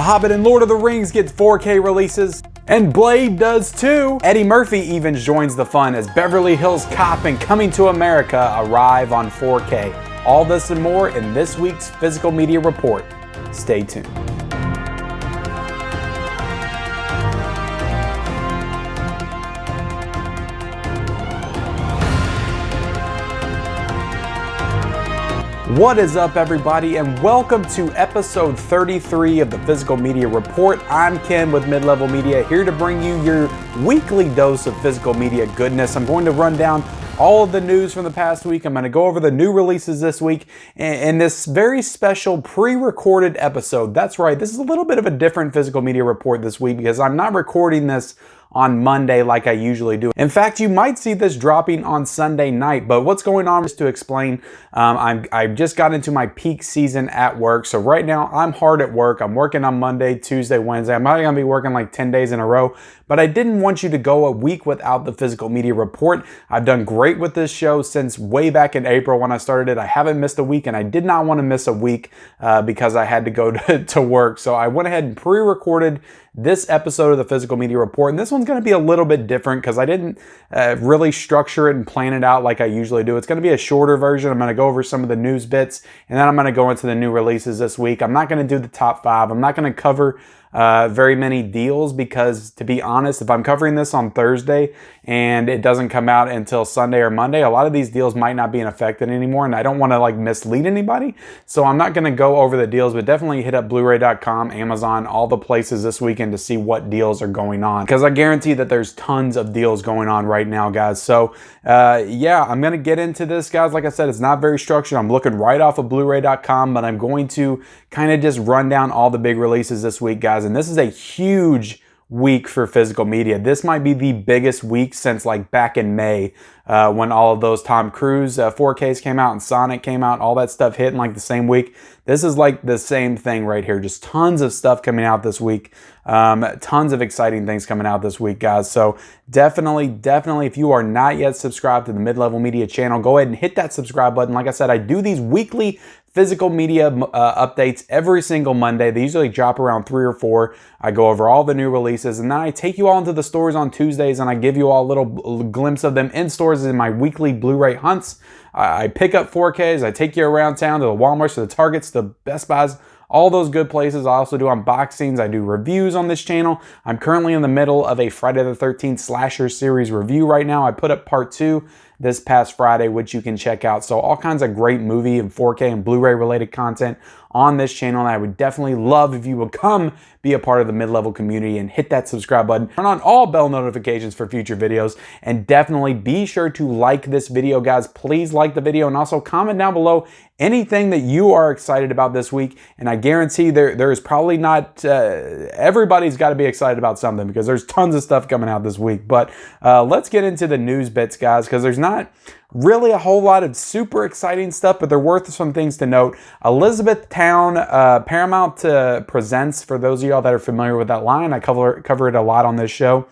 Hobbit and Lord of the Rings gets 4K releases, and Blade does too. Eddie Murphy even joins the fun as Beverly Hills Cop and Coming to America arrive on 4K. All this and more in this week's Physical Media Report. Stay tuned. What is up, everybody, and welcome to episode 33 of the Physical Media Report. I'm Ken with Mid-Level Media, here to bring you your weekly dose of physical media goodness. I'm going to run down all of the news from the past week. I'm going to go over the new releases this week in this very special pre-recorded episode. That's right, this is a little bit of a different Physical Media Report this week because I'm not recording this on Monday like I usually do. In fact, you might see this dropping on Sunday night, but what's going on, just to explain, I've just got into my peak season at work. So right now I'm hard at work. I'm working on Monday, Tuesday, Wednesday. I'm not gonna be working like 10 days in a row, but I didn't want you to go a week without the Physical Media Report. I've done great with this show since way back in April when I started it. I haven't missed a week, and I did not want to miss a week because I had to go to work. So I went ahead and pre-recorded this episode of the Physical Media Report, and this one's going to be a little bit different because I didn't really structure it and plan it out like I usually do. It's going to be a shorter version. I'm going to go over some of the news bits, and then I'm going to go into the new releases this week. I'm not going to do the top 5. I'm not going to cover very many deals because, to be honest, if I'm covering this on Thursday and it doesn't come out until Sunday or Monday, a lot of these deals might not be in effect anymore, and I don't want to like mislead anybody. So I'm not going to go over the deals, but definitely hit up Blu-ray.com, Amazon, all the places this weekend to see what deals are going on, because I guarantee that there's tons of deals going on right now, guys. So yeah, I'm going to get into this, guys. Like I said, it's not very structured. I'm looking right off of Blu-ray.com, but I'm going to kind of just run down all the big releases this week, guys. And this is a huge week for physical media. This might be the biggest week since like back in May when all of those Tom Cruise 4Ks came out and Sonic came out, all that stuff hit in like the same week. This is like the same thing right here. Just tons of stuff coming out this week. Tons of exciting things coming out this week, guys. So definitely, if you are not yet subscribed to the Mid-Level Media channel, go ahead and hit that subscribe button. Like I said, I do these weekly physical media updates every single Monday. They usually drop around 3 or 4. I go over all the new releases, and then I take you all into the stores on Tuesdays, and I give you all a little glimpse of them in stores in my weekly Blu-ray hunts. I pick up 4Ks. I take you around town to the Walmarts, to the Targets, to the Best Buys, all those good places. I also do unboxings. I do reviews on this channel. I'm currently in the middle of a Friday the 13th slasher series review right now. I put up part 2 this past Friday, which you can check out. So all kinds of great movie and 4K and Blu-ray related content on this channel, and I would definitely love if you would come be a part of the mid-level community and hit that subscribe button. Turn on all bell notifications for future videos, and definitely be sure to like this video, guys. Please like the video, and also comment down below anything that you are excited about this week. And I guarantee there's probably not, everybody's got to be excited about something because there's tons of stuff coming out this week. But let's get into the news bits, guys, because there's not really a whole lot of super exciting stuff, but they're worth some things to note. Elizabethtown, Paramount presents, for those of y'all that are familiar with that line. I cover it a lot on this show.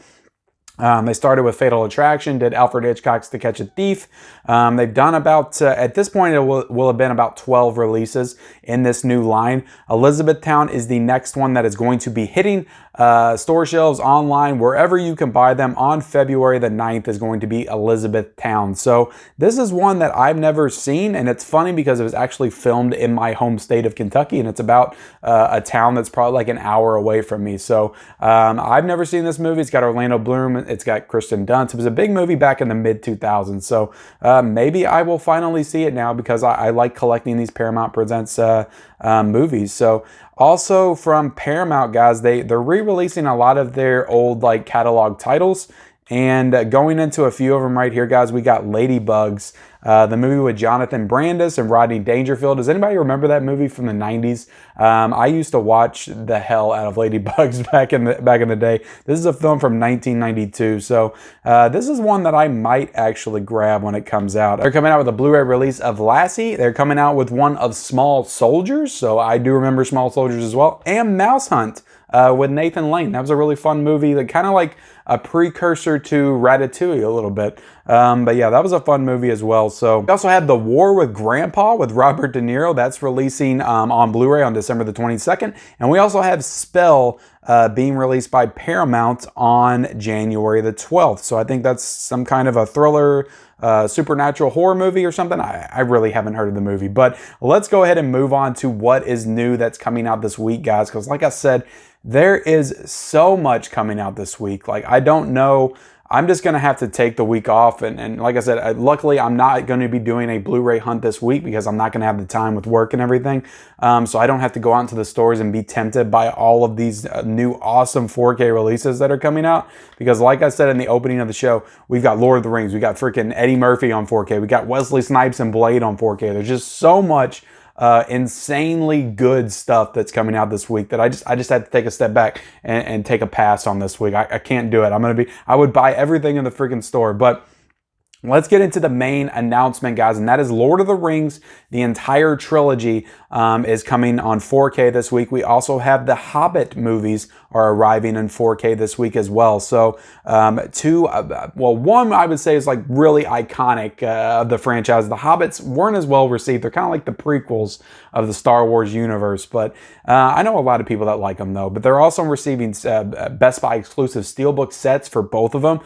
They started with Fatal Attraction, did Alfred Hitchcock's To Catch a Thief. They've done about, at this point, it will have been about 12 releases in this new line. Elizabethtown is the next one that is going to be hitting store shelves, online, wherever you can buy them. On February the 9th is going to be Elizabethtown. So this is one that I've never seen, and it's funny because it was actually filmed in my home state of Kentucky, and it's about a town that's probably like an hour away from me. So I've never seen this movie. It's got Orlando Bloom. It's got Kristen Dunst. It was a big movie back in the mid-2000s. So maybe I will finally see it now because I like collecting these Paramount Presents movies. So also from Paramount, guys, they're re-releasing a lot of their old like catalog titles. And going into a few of them right here, guys, we got Ladybugs, the movie with Jonathan Brandis and Rodney Dangerfield. Does anybody remember that movie from the 90s? I used to watch the hell out of Ladybugs back in the day. This is a film from 1992, so this is one that I might actually grab when it comes out. They're coming out with a Blu-ray release of Lassie. They're coming out with one of Small Soldiers, so I do remember Small Soldiers as well, and Mouse Hunt. with Nathan Lane. That was a really fun movie, that kind of like a precursor to Ratatouille a little bit. But yeah, that was a fun movie as well. So we also had The War with Grandpa with Robert De Niro. That's releasing on Blu-ray on December the 22nd. And we also have Spell being released by Paramount on January the 12th. So I think that's some kind of a thriller, supernatural horror movie or something. I really haven't heard of the movie. But let's go ahead and move on to what is new that's coming out this week, guys. Because like I said, there is so much coming out this week. Like, I don't know. I'm just going to have to take the week off. And like I said, luckily, I'm not going to be doing a Blu-ray hunt this week because I'm not going to have the time with work and everything. So I don't have to go out into the stores and be tempted by all of these new awesome 4K releases that are coming out. Because like I said in the opening of the show, we've got Lord of the Rings. We got freaking Eddie Murphy on 4K. We got Wesley Snipes and Blade on 4K. There's just so much insanely good stuff that's coming out this week that I just had to take a step back and take a pass on this week. I can't do it. I would buy everything in the freaking store, but let's get into the main announcement, guys, and that is Lord of the Rings. The entire trilogy is coming on 4K this week. We also have the Hobbit movies are arriving in 4K this week as well. So one I would say is like really iconic of the franchise. The Hobbits weren't as well received. They're kind of like the prequels of the Star Wars universe, but I know a lot of people that like them though. But they're also receiving Best Buy exclusive steelbook sets for both of them.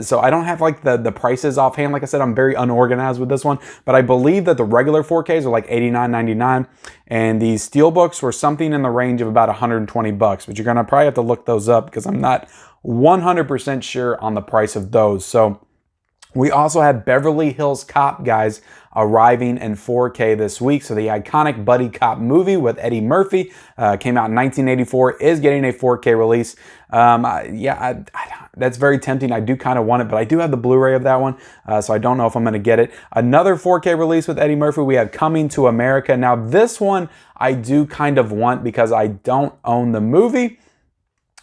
So I don't have like the prices offhand. Like I said, I'm very unorganized with this one, but I believe that the regular 4Ks are like $89.99 and these steelbooks were something in the range of about $120, but you're gonna probably have to look those up because I'm not 100% sure on the price of those. So we also have Beverly Hills Cop, guys, arriving in 4K this week. So the iconic buddy cop movie with Eddie Murphy came out in 1984, is getting a 4K release. That's very tempting. I do kind of want it, but I do have the Blu-ray of that one, so I don't know if I'm going to get it. Another 4K release with Eddie Murphy, we have Coming to America. Now, this one I do kind of want because I don't own the movie.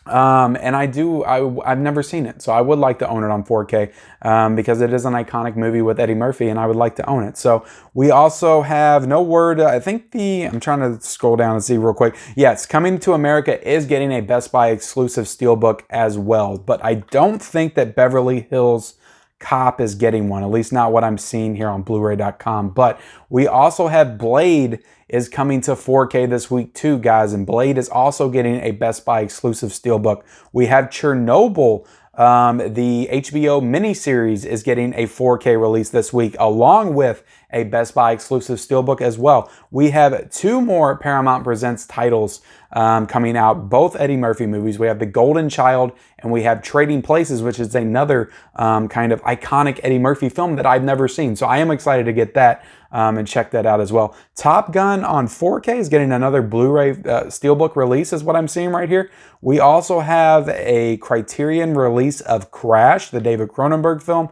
And I've never seen it, so I would like to own it on 4K because it is an iconic movie with Eddie Murphy, and I would like to own it. So we also have no word. I think I'm trying to scroll down and see real quick. Yes, Coming to America is getting a Best Buy exclusive steelbook as well, but I don't think that Beverly Hills Cop is getting one, at least not what I'm seeing here on Blu-ray.com. But we also have Blade is coming to 4K this week too, guys, and Blade is also getting a Best Buy exclusive steelbook. We have Chernobyl, the HBO miniseries, is getting a 4K release this week, along with a Best Buy exclusive steelbook as well. We have two more Paramount Presents titles coming out, both Eddie Murphy movies. We have The Golden Child and we have Trading Places, which is another kind of iconic Eddie Murphy film that I've never seen. So I am excited to get that and check that out as well. Top Gun on 4K is getting another Blu-ray steelbook release is what I'm seeing right here. We also have a Criterion release of Crash, the David Cronenberg film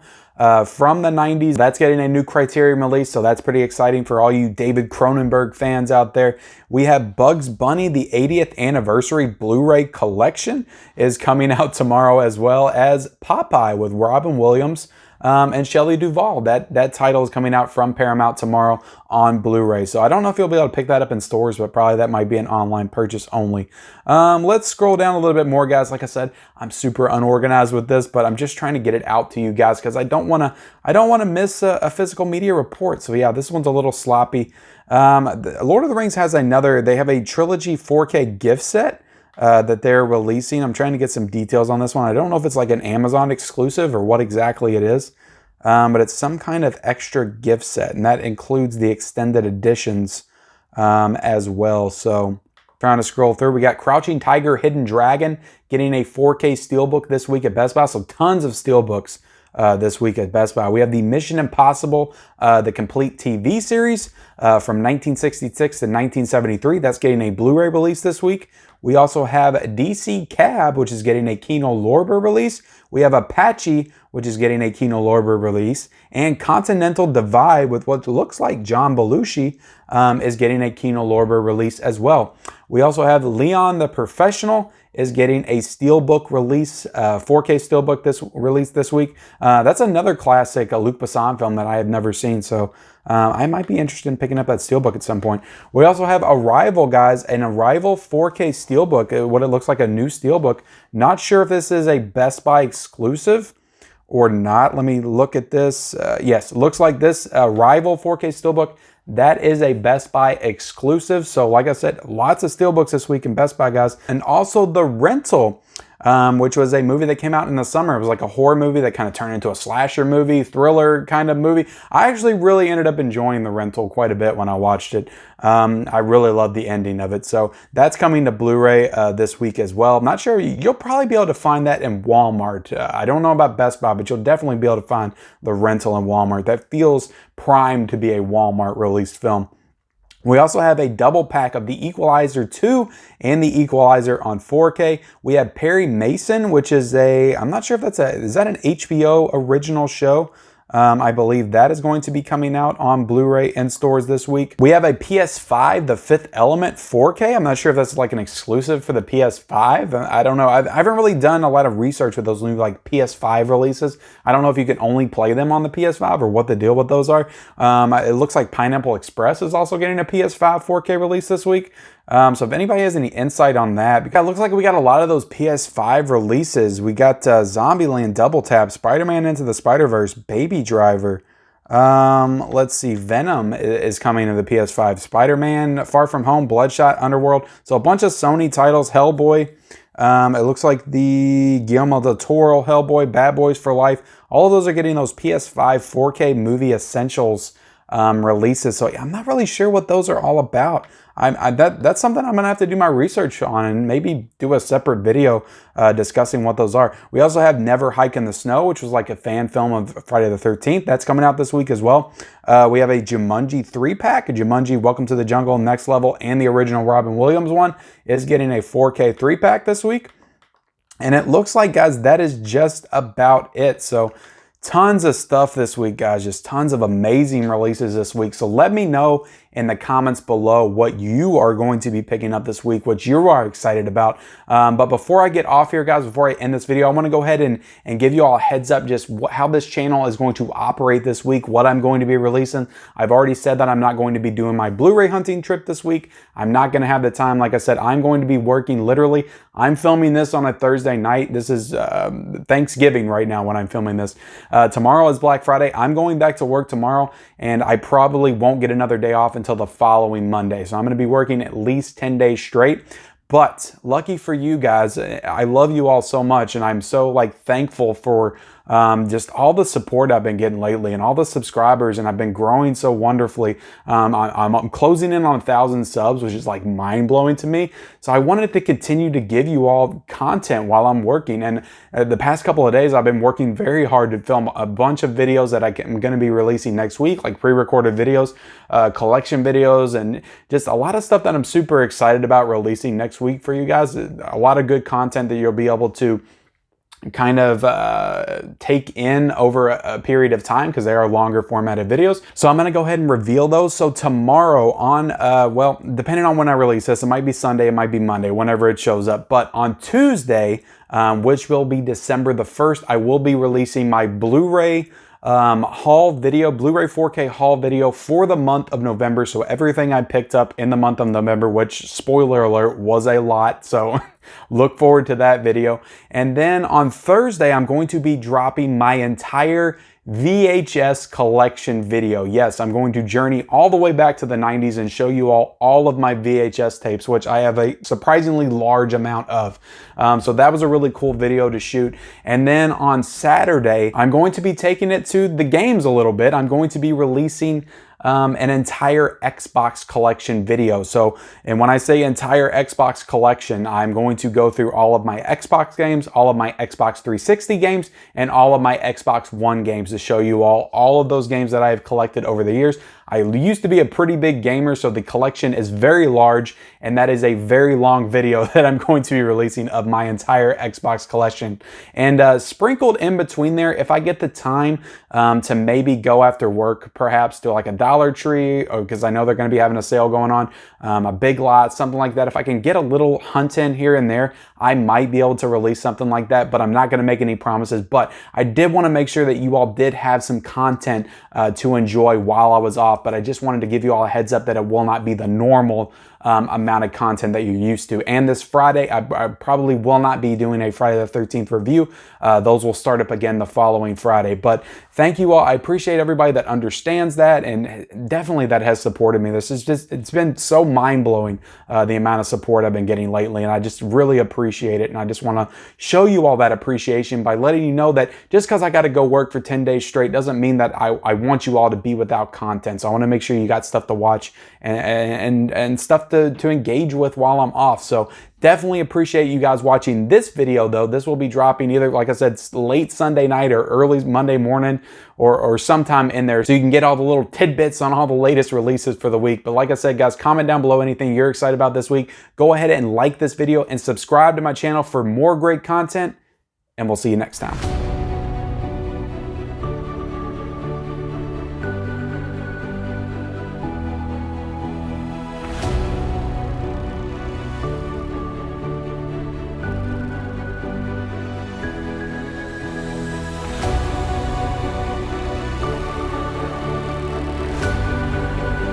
from the 90s. That's getting a new Criterion release, so that's pretty exciting for all you David Cronenberg fans out there. We have Bugs Bunny, the 80th anniversary Blu-ray collection is coming out tomorrow, as well as Popeye with Robin Williams and Shelley Duvall. That title is coming out from Paramount tomorrow on Blu-ray. So I don't know if you'll be able to pick that up in stores, but probably that might be an online purchase only. Let's scroll down a little bit more, guys. Like I said, I'm super unorganized with this, but I'm just trying to get it out to you guys because I don't want to miss a physical media report. So yeah, this one's a little sloppy. Lord of the Rings has they have a trilogy 4K gift set that they're releasing. I'm trying to get some details on this one. I don't know if it's like an Amazon exclusive or what exactly it is, but it's some kind of extra gift set, and that includes the extended editions as well. So trying to scroll through, we got Crouching Tiger, Hidden Dragon getting a 4K steelbook this week at Best Buy. So tons of steelbooks this week at Best Buy. We have the Mission Impossible, the complete TV series from 1966 to 1973. That's getting a Blu-ray release this week. We also have DC Cab, which is getting a Kino Lorber release. We have Apache, which is getting a Kino Lorber release. And Continental Divide, with what looks like John Belushi, is getting a Kino Lorber release as well. We also have Leon the Professional is getting a Steelbook release, 4K Steelbook release this week. That's another classic Luc Besson film that I have never seen, so I might be interested in picking up that Steelbook at some point. We also have Arrival, guys, an Arrival 4K Steelbook, what it looks like, a new Steelbook. Not sure if this is a Best Buy exclusive or not. Let me look at this. Yes, it looks like this Arrival 4K Steelbook, that is a Best Buy exclusive. So like I said, lots of Steelbooks this week in Best Buy, guys. And also The Rental, which was a movie that came out in the summer. It was like a horror movie that kind of turned into a slasher movie, thriller kind of movie. I actually really ended up enjoying The Rental quite a bit when I watched it. I really loved the ending of it. So that's coming to Blu-ray this week as well. I'm not sure. You'll probably be able to find that in Walmart. I don't know about Best Buy, but you'll definitely be able to find The Rental in Walmart. That feels primed to be a Walmart released film. We also have a double pack of The Equalizer 2 and The Equalizer on 4K. We have Perry Mason, which is I'm not sure if is that an HBO original show? I believe that is going to be coming out on Blu-ray in stores this week. We have a PS5, The Fifth Element 4K. I'm not sure if that's like an exclusive for the PS5. I don't know. I haven't really done a lot of research with those new like PS5 releases. I don't know if you can only play them on the PS5 or what the deal with those are. It looks like Pineapple Express is also getting a PS5 4K release this week. So if anybody has any insight on that, because it looks like we got a lot of those PS5 releases. We got Zombieland Double Tap, Spider-Man Into the Spider-Verse, Baby Driver. Let's see, Venom is coming to the PS5. Spider-Man, Far From Home, Bloodshot, Underworld. So a bunch of Sony titles, Hellboy. It looks like the Guillermo del Toro, Hellboy, Bad Boys for Life. All of those are getting those PS5 4K movie essentials releases. So I'm not really sure what those are all about. That's something I'm gonna have to do my research on and maybe do a separate video discussing what those are. We also have Never Hike in the Snow, which was like a fan film of Friday the 13th. That's coming out this week as well. We have a Jumanji 3-pack, a Jumanji Welcome to the Jungle, Next Level, and the original Robin Williams one is getting a 4K 3-pack this week. And it looks like, guys, that is just about it. So tons of stuff this week, guys. Just tons of amazing releases this week. So let me know in the comments below what you are going to be picking up this week, what you are excited about. But before I get off here, guys, before I end this video, I want to go ahead and give you all a heads up just how this channel is going to operate this week, what I'm going to be releasing. I've already said that I'm not going to be doing my Blu-ray hunting trip this week. I'm not going to have the time. Like I said, I'm going to be working literally. I'm filming this on a Thursday night. This is Thanksgiving right now when I'm filming this. Tomorrow is Black Friday. I'm going back to work tomorrow, and I probably won't get another day off until the following Monday. So I'm going to be working at least 10 days straight. But lucky for you guys, I love you all so much, and I'm so thankful for just all the support I've been getting lately and all the subscribers, and I've been growing so wonderfully. I'm closing in on 1,000 subs, which is mind-blowing to me. So I wanted to continue to give you all content while I'm working, and the past couple of days I've been working very hard to film a bunch of videos that I'm going to be releasing next week, like pre-recorded videos, collection videos, and just a lot of stuff that I'm super excited about releasing next week for you guys. A lot of good content that you'll be able to kind of take in over a period of time because they are longer formatted videos. So I'm going to go ahead and reveal those. So tomorrow on, well, depending on when I release this, it might be Sunday, it might be Monday, whenever it shows up. But on Tuesday, which will be December the 1st, I will be releasing my Blu-ray haul video, Blu-ray 4K haul video for the month of November. So everything I picked up in the month of November, which, spoiler alert, was a lot. So look forward to that video. And then on Thursday, I'm going to be dropping my entire VHS collection video. Yes, I'm going to journey all the way back to the 90s and show you all of my VHS tapes, which I have a surprisingly large amount of. So that was a really cool video to shoot. And then on Saturday, I'm going to be taking it to the games a little bit. I'm going to be releasing an entire Xbox collection video. So, and when I say entire Xbox collection, I'm going to go through all of my Xbox games, all of my Xbox 360 games, and all of my Xbox One games to show you all of those games that I have collected over the years. I used to be a pretty big gamer, so the collection is very large, and that is a very long video that I'm going to be releasing of my entire Xbox collection. And sprinkled in between there, if I get the time to maybe go after work, perhaps do like a Dollar Tree, because I know they're going to be having a sale going on, a Big Lot, something like that. If I can get a little hunt in here and there, I might be able to release something like that, but I'm not going to make any promises. But I did want to make sure that you all did have some content to enjoy while I was off, but I just wanted to give you all a heads up that it will not be the normal amount of content that you're used to. And this Friday, I probably will not be doing a Friday the 13th review. Those will start up again the following Friday. But thank you all. I appreciate everybody that understands that, and definitely that has supported me. This is just, it's been so mind-blowing, the amount of support I've been getting lately, and I just really appreciate it. And I just want to show you all that appreciation by letting you know that just because I got to go work for 10 days straight doesn't mean that I want you all to be without content. So I want to make sure you got stuff to watch and stuff to engage with while I'm off. So definitely appreciate you guys watching this video though. This will be dropping either, like I said, late Sunday night or early Monday morning or sometime in there, so you can get all the little tidbits on all the latest releases for the week. But like I said, guys, comment down below anything you're excited about this week. Go ahead and like this video and subscribe to my channel for more great content, and we'll see you next time.